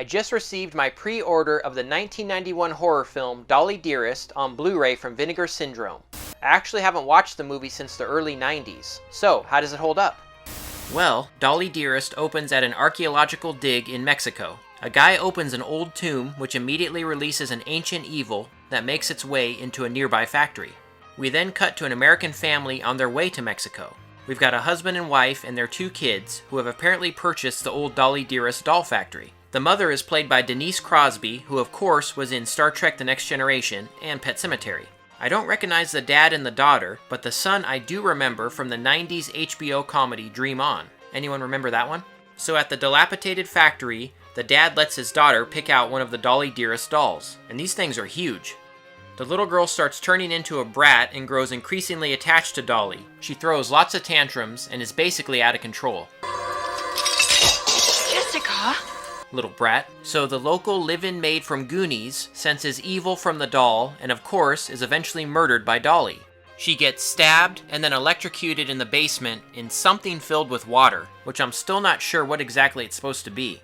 just received my pre-order of the 1991 horror film Dolly Dearest on Blu-ray from Vinegar Syndrome. I actually haven't watched the movie since the early 90s. So, how does it hold up? Well, Dolly Dearest opens at an archaeological dig in Mexico. A guy opens an old tomb which immediately releases an ancient evil that makes its way into a nearby factory. We then cut to an American family on their way to Mexico. We've got a husband and wife and their 2 kids who have apparently purchased the old Dolly Dearest doll factory. The mother is played by Denise Crosby, who of course was in Star Trek The Next Generation and Pet Sematary. I don't recognize the dad and the daughter, but the son I do remember from the 90s HBO comedy Dream On. Anyone remember that one? So at the dilapidated factory, the dad lets his daughter pick out one of the Dolly Dearest dolls, and these things are huge. The little girl starts turning into a brat and grows increasingly attached to Dolly. She throws lots of tantrums and is basically out of control. Jessica! Little brat. So the local live-in maid from Goonies senses evil from the doll and of course is eventually murdered by Dolly. She gets stabbed and then electrocuted in the basement in something filled with water, which I'm still not sure what exactly it's supposed to be.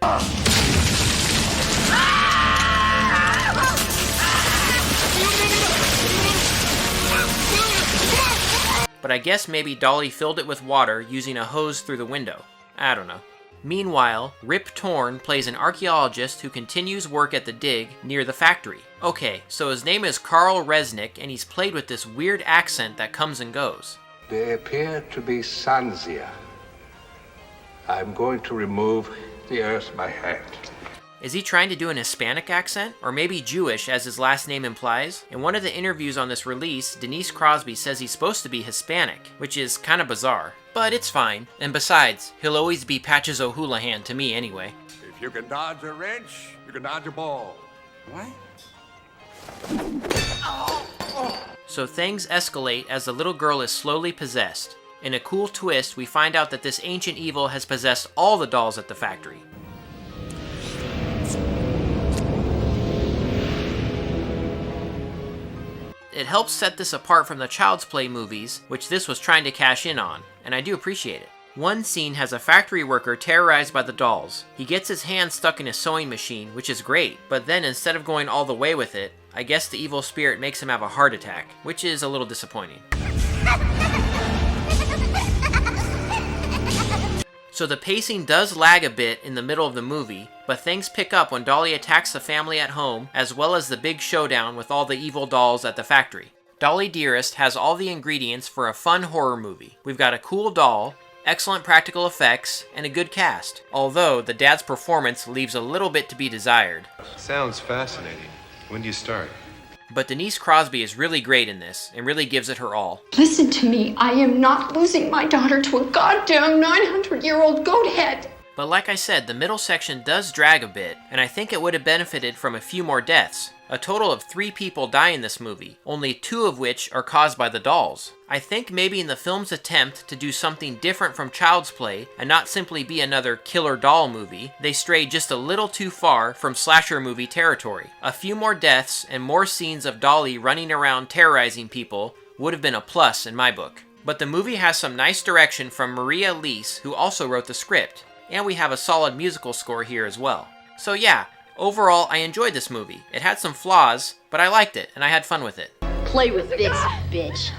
But I guess maybe Dolly filled it with water using a hose through the window. I don't know. Meanwhile, Rip Torn plays an archaeologist who continues work at the dig near the factory. Okay, so his name is Carl Resnick, and he's played with this weird accent that comes and goes. They appear to be suns here. I'm going to remove the earth by hand. Is he trying to do an Hispanic accent? Or maybe Jewish, as his last name implies? In one of the interviews on this release, Denise Crosby says he's supposed to be Hispanic, which is kind of bizarre. But it's fine. And besides, he'll always be Patches O'Houlihan to me anyway. If you can dodge a wrench, you can dodge a ball. What? So things escalate as the little girl is slowly possessed. In a cool twist, we find out that this ancient evil has possessed all the dolls at the factory. It helps set this apart from the Child's Play movies, which this was trying to cash in on, and I do appreciate it. One scene has a factory worker terrorized by the dolls. He gets his hand stuck in a sewing machine, which is great, but then instead of going all the way with it, I guess the evil spirit makes him have a heart attack, which is a little disappointing. So the pacing does lag a bit in the middle of the movie, but things pick up when Dolly attacks the family at home, as well as the big showdown with all the evil dolls at the factory. Dolly Dearest has all the ingredients for a fun horror movie. We've got a cool doll, excellent practical effects, and a good cast, although the dad's performance leaves a little bit to be desired. Sounds fascinating. When do you start? But Denise Crosby is really great in this, and really gives it her all. Listen to me. I am not losing my daughter to a goddamn 900-year-old goat head. But like I said, the middle section does drag a bit, and I think it would have benefited from a few more deaths. A total of 3 people die in this movie, only 2 of which are caused by the dolls. I think maybe in the film's attempt to do something different from Child's Play, and not simply be another killer doll movie, they strayed just a little too far from slasher movie territory. A few more deaths and more scenes of Dolly running around terrorizing people would have been a plus in my book. But the movie has some nice direction from Maria Leese, who also wrote the script, and we have a solid musical score here as well. So yeah, overall I enjoyed this movie. It had some flaws, but I liked it, and I had fun with it. Play with this, bitch.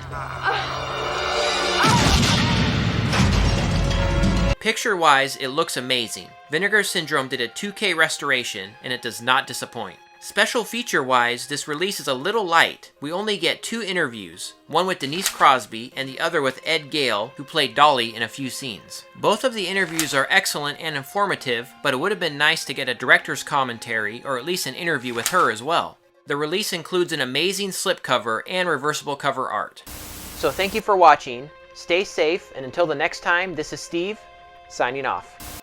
Picture-wise, it looks amazing. Vinegar Syndrome did a 2K restoration, and it does not disappoint. Special feature-wise, this release is a little light. We only get 2 interviews, one with Denise Crosby and the other with Ed Gale, who played Dolly in a few scenes. Both of the interviews are excellent and informative, but it would have been nice to get a director's commentary or at least an interview with her as well. The release includes an amazing slipcover and reversible cover art. So thank you for watching, stay safe, and until the next time, this is Steve, signing off.